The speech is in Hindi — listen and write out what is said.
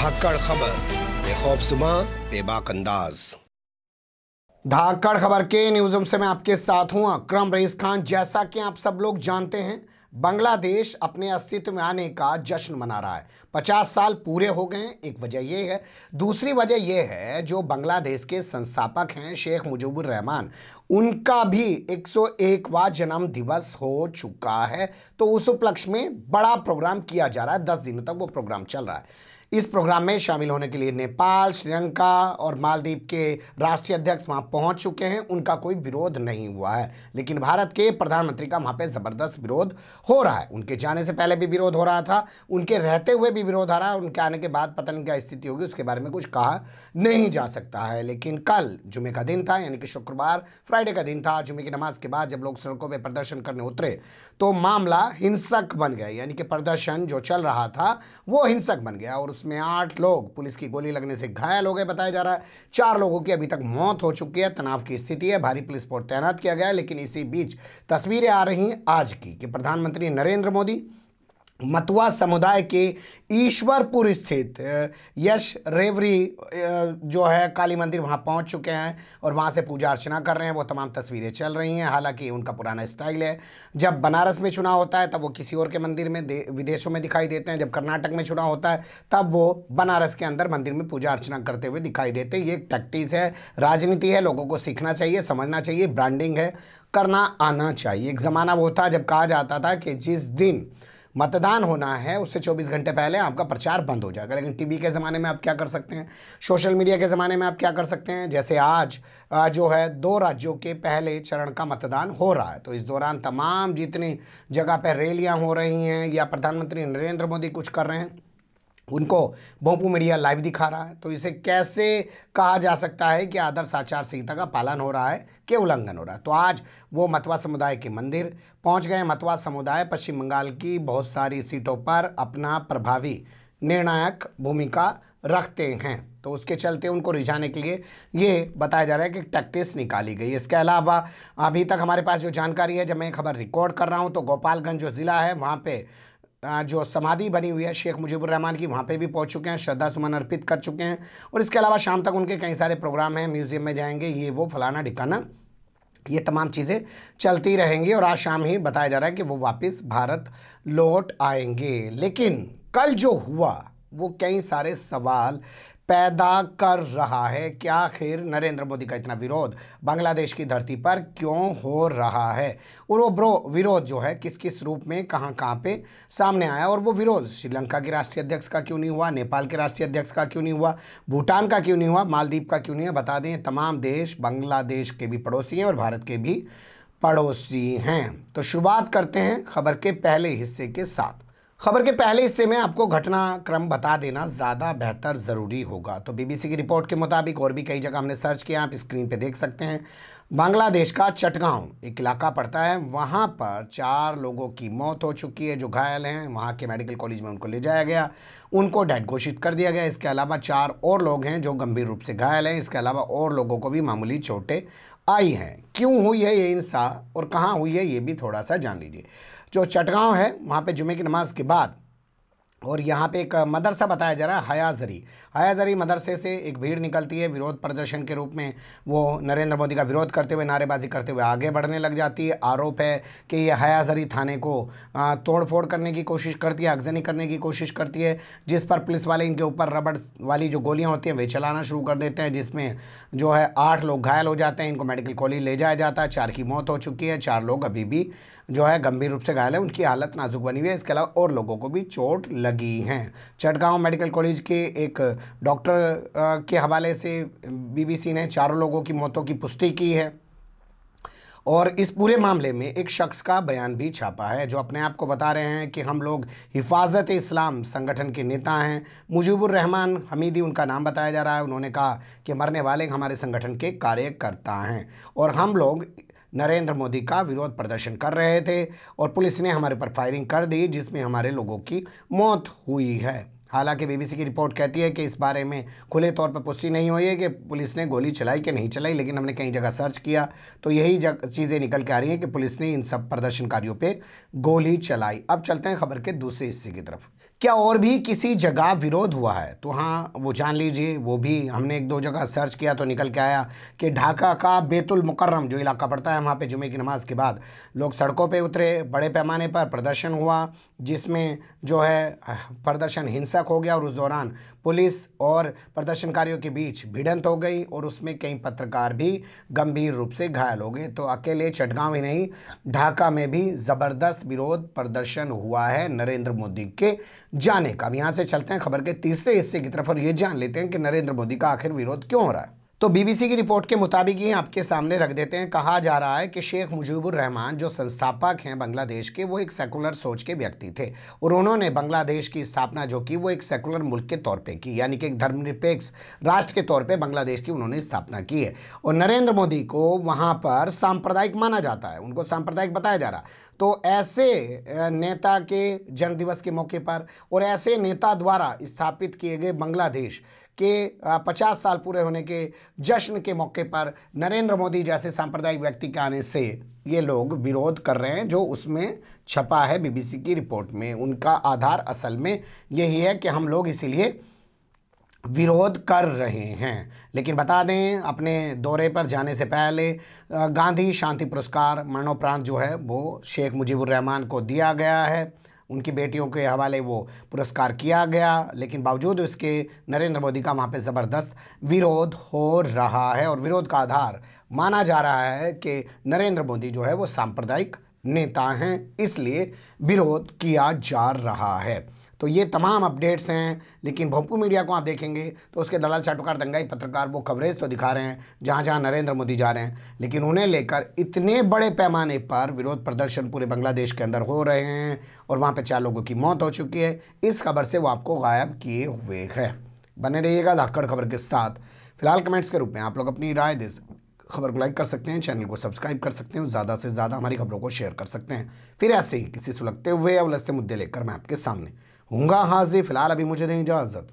धाकड़ खबर बेखौफसमा बेबाक अंदाज। धाकड़ खबर के न्यूज़रूम से मैं आपके साथ हूं अकरम रईस खान। जैसा कि आप सब लोग जानते हैं, बांग्लादेश अपने अस्तित्व में आने का जश्न मना रहा है। 50 साल पूरे हो गए हैं। एक वजह यह है। दूसरी वजह यह है, जो बांग्लादेश के संस्थापक हैं शेख मुजीबुर रहमान, उनका भी 101वां जन्म दिवस हो चुका है। तो उस उपलक्ष्य में बड़ा प्रोग्राम किया जा रहा है। 10 दिनों तक वो प्रोग्राम चल रहा है। इस प्रोग्राम में शामिल होने के लिए नेपाल, श्रीलंका और मालदीव के राष्ट्रीय अध्यक्ष वहां पहुंच चुके हैं। उनका कोई विरोध नहीं हुआ है, लेकिन भारत के प्रधानमंत्री का वहां पे जबरदस्त विरोध हो रहा है। उनके जाने से पहले भी विरोध हो रहा था, उनके रहते हुए भी विरोध आ रहा है। उनके आने के बाद पता नहीं क्या स्थिति होगी, उसके बारे में कुछ कहा नहीं जा सकता है। लेकिन कल जुमे का दिन था, यानी कि शुक्रवार, फ्राइडे का दिन था। जुमे की नमाज के बाद जब लोग सड़कों पर प्रदर्शन करने उतरे तो मामला हिंसक बन गया, यानी कि प्रदर्शन जो चल रहा था वो हिंसक बन गया और उसमें 8 लोग पुलिस की गोली लगने से घायल हो गए बताया जा रहा है। 4 लोगों की अभी तक मौत हो चुकी है। तनाव की स्थिति है, भारी पुलिस फोर्स तैनात किया गया है। लेकिन इसी बीच तस्वीरें आ रही हैं आज की कि प्रधानमंत्री नरेंद्र मोदी मतवा समुदाय के ईश्वरपुर स्थित यश रेवरी जो है काली मंदिर, वहां पहुंच चुके हैं और वहां से पूजा अर्चना कर रहे हैं। वो तमाम तस्वीरें चल रही हैं। हालांकि उनका पुराना स्टाइल है, जब बनारस में चुनाव होता है तब वो किसी और के मंदिर में विदेशों में दिखाई देते हैं। जब कर्नाटक में चुनाव होता है तब वो बनारस के अंदर मंदिर में पूजा अर्चना करते हुए दिखाई देते हैं। ये एक टैक्टिस है, राजनीति है। लोगों को सीखना चाहिए, समझना चाहिए, ब्रांडिंग है, करना आना चाहिए। एक ज़माना वो था जब कहा जाता था कि जिस दिन मतदान होना है उससे 24 घंटे पहले आपका प्रचार बंद हो जाएगा। लेकिन टीवी के ज़माने में आप क्या कर सकते हैं, सोशल मीडिया के ज़माने में आप क्या कर सकते हैं। जैसे आज जो है 2 राज्यों के पहले चरण का मतदान हो रहा है, तो इस दौरान तमाम जितनी जगह पर रैलियां हो रही हैं या प्रधानमंत्री नरेंद्र मोदी कुछ कर रहे हैं, उनको भोंपू मीडिया लाइव दिखा रहा है। तो इसे कैसे कहा जा सकता है कि आदर्श आचार संहिता का पालन हो रहा है कि उल्लंघन हो रहा है। तो आज वो मतवा समुदाय के मंदिर पहुंच गए। मतवा समुदाय पश्चिम बंगाल की बहुत सारी सीटों पर अपना प्रभावी निर्णायक भूमिका रखते हैं, तो उसके चलते उनको रिझाने के लिए ये बताया जा रहा है कि टैक्टिस निकाली गई। इसके अलावा अभी तक हमारे पास जो जानकारी है, जब मैं खबर रिकॉर्ड कर रहा हूँ, तो गोपालगंज जो ज़िला है वहाँ पे जो समाधि बनी हुई है शेख मुजीबुर रहमान की, वहाँ पे भी पहुँच चुके हैं, श्रद्धा सुमन अर्पित कर चुके हैं। और इसके अलावा शाम तक उनके कई सारे प्रोग्राम हैं, म्यूज़ियम में जाएंगे, ये वो फलाना ढिकाना, ये तमाम चीज़ें चलती रहेंगी। और आज शाम ही बताया जा रहा है कि वो वापस भारत लौट आएंगे। लेकिन कल जो हुआ वो कई सारे सवाल पैदा कर रहा है कि आखिर नरेंद्र मोदी का इतना विरोध बांग्लादेश की धरती पर क्यों हो रहा है, और वो विरोध जो है किस किस रूप में कहाँ कहाँ पे सामने आया। और वो विरोध श्रीलंका के राष्ट्रीय अध्यक्ष का क्यों नहीं हुआ, नेपाल के राष्ट्रीय अध्यक्ष का क्यों नहीं हुआ, भूटान का क्यों नहीं हुआ, मालदीव का क्यों नहीं है। बता दें, तमाम देश बांग्लादेश के भी पड़ोसी हैं और भारत के भी पड़ोसी हैं। तो शुरुआत करते हैं खबर के पहले हिस्से के साथ। खबर के पहले हिस्से में आपको घटनाक्रम बता देना ज़्यादा बेहतर ज़रूरी होगा। तो बीबीसी की रिपोर्ट के मुताबिक, और भी कई जगह हमने सर्च किया, आप स्क्रीन पे देख सकते हैं, बांग्लादेश का चटगांव एक इलाका पड़ता है, वहाँ पर 4 लोगों की मौत हो चुकी है। जो घायल हैं वहाँ के मेडिकल कॉलेज में उनको ले जाया गया, उनको डेड घोषित कर दिया गया। इसके अलावा 4 और लोग हैं जो गंभीर रूप से घायल हैं। इसके अलावा और लोगों को भी मामूली चोटें आई हैं। क्यों हुई है ये हिंसा और कहाँ हुई है, ये भी थोड़ा सा जान लीजिए। जो चटगांव है वहाँ पे जुमे की नमाज के बाद, और यहाँ पे एक मदरसा बताया जा रहा है, हयाजरी मदरसे से एक भीड़ निकलती है विरोध प्रदर्शन के रूप में। वो नरेंद्र मोदी का विरोध करते हुए, नारेबाजी करते हुए आगे बढ़ने लग जाती है। आरोप है कि ये हयाजरी थाने को तोड़ फोड़ करने की कोशिश करती है, आगजनी करने की कोशिश करती है, जिस पर पुलिस वाले इनके ऊपर रबड़ वाली जो गोलियाँ होती हैं वे चलाना शुरू कर देते हैं, जिसमें जो है 8 लोग घायल हो जाते हैं। इनको मेडिकल कॉलेज ले जाया जाता है। 4 की मौत हो चुकी है, 4 लोग अभी भी जो है गंभीर रूप से घायल है, उनकी हालत नाजुक बनी हुई है। इसके अलावा और लोगों को भी चोट लगी हैं। चटगांव मेडिकल कॉलेज के एक डॉक्टर के हवाले से बीबीसी ने 4 लोगों की मौतों की पुष्टि की है। और इस पूरे मामले में एक शख्स का बयान भी छापा है जो अपने आप को बता रहे हैं कि हम लोग हिफाजत इस्लाम संगठन के नेता हैं। मुजीबुर रहमान हमीदी उनका नाम बताया जा रहा है। उन्होंने कहा कि मरने वाले हमारे संगठन के कार्यकर्ता हैं और हम लोग नरेंद्र मोदी का विरोध प्रदर्शन कर रहे थे और पुलिस ने हमारे पर फायरिंग कर दी, जिसमें हमारे लोगों की मौत हुई है। हालांकि बीबीसी की रिपोर्ट कहती है कि इस बारे में खुले तौर पर पुष्टि नहीं हुई है कि पुलिस ने गोली चलाई कि नहीं चलाई, लेकिन हमने कई जगह सर्च किया तो यही चीज़ें निकल के आ रही हैं कि पुलिस ने इन सब प्रदर्शनकारियों पे गोली चलाई। अब चलते हैं खबर के दूसरे हिस्से की तरफ। क्या और भी किसी जगह विरोध हुआ है? तो हाँ, वो जान लीजिए। वो भी हमने एक दो जगह सर्च किया तो निकल के आया कि ढाका का बैतुल मुकर्रम जो इलाका पड़ता है, वहाँ पे जुमे की नमाज के बाद लोग सड़कों पे उतरे, बड़े पैमाने पर प्रदर्शन हुआ, जिसमें जो है प्रदर्शन हिंसक हो गया और उस दौरान पुलिस और प्रदर्शनकारियों के बीच भिड़ंत हो गई और उसमें कई पत्रकार भी गंभीर रूप से घायल हो गए। तो अकेले चटगांव ही नहीं, ढाका में भी ज़बरदस्त विरोध प्रदर्शन हुआ है नरेंद्र मोदी के जाने का। अब यहाँ से चलते हैं खबर के तीसरे हिस्से की तरफ और ये जान लेते हैं कि नरेंद्र मोदी का आखिर विरोध क्यों हो रहा है। तो बीबीसी की रिपोर्ट के मुताबिक ही आपके सामने रख देते हैं। कहा जा रहा है कि शेख मुजीबुर रहमान जो संस्थापक हैं बांग्लादेश के, वो एक सेकुलर सोच के व्यक्ति थे और उन्होंने बांग्लादेश की स्थापना जो की वो एक सेकुलर मुल्क के तौर पे की, यानी कि एक धर्मनिरपेक्ष राष्ट्र के तौर पे बांग्लादेश की उन्होंने स्थापना की है। और नरेंद्र मोदी को वहाँ पर सांप्रदायिक माना जाता है, उनको सांप्रदायिक बताया जा रहा। तो ऐसे नेता के जन्मदिवस के मौके पर और ऐसे नेता द्वारा स्थापित किए गए बांग्लादेश के 50 साल पूरे होने के जश्न के मौके पर नरेंद्र मोदी जैसे सांप्रदायिक व्यक्ति के आने से ये लोग विरोध कर रहे हैं, जो उसमें छपा है बीबीसी की रिपोर्ट में। उनका आधार असल में यही है कि हम लोग इसीलिए विरोध कर रहे हैं। लेकिन बता दें, अपने दौरे पर जाने से पहले गांधी शांति पुरस्कार मरणोपरांत जो है वो शेख मुजीबुर रहमान को दिया गया है, उनकी बेटियों के हवाले वो पुरस्कार किया गया। लेकिन बावजूद उसके नरेंद्र मोदी का वहाँ पे ज़बरदस्त विरोध हो रहा है और विरोध का आधार माना जा रहा है कि नरेंद्र मोदी जो है वो सांप्रदायिक नेता हैं, इसलिए विरोध किया जा रहा है। तो ये तमाम अपडेट्स हैं। लेकिन भोंपू मीडिया को आप देखेंगे तो उसके दलाल चाटुकार दंगाई पत्रकार वो कवरेज तो दिखा रहे हैं जहाँ जहाँ नरेंद्र मोदी जा रहे हैं, लेकिन उन्हें लेकर इतने बड़े पैमाने पर विरोध प्रदर्शन पूरे बांग्लादेश के अंदर हो रहे हैं और वहाँ पे 4 लोगों की मौत हो चुकी है, इस खबर से वो आपको गायब किए हुए हैं। बने रहिएगा धाकड़ खबर के साथ। फिलहाल कमेंट्स के रूप में आप लोग अपनी राय दे खबर को लाइक कर सकते हैं, चैनल को सब्सक्राइब कर सकते हैं, ज़्यादा से ज़्यादा हमारी खबरों को शेयर कर सकते हैं। फिर ऐसे ही किसी सुलगते हुए या उलझते मुद्दे लेकर मैं आपके सामने हूँगा हाजिर। फिलहाल अभी मुझे दें इजाज़त।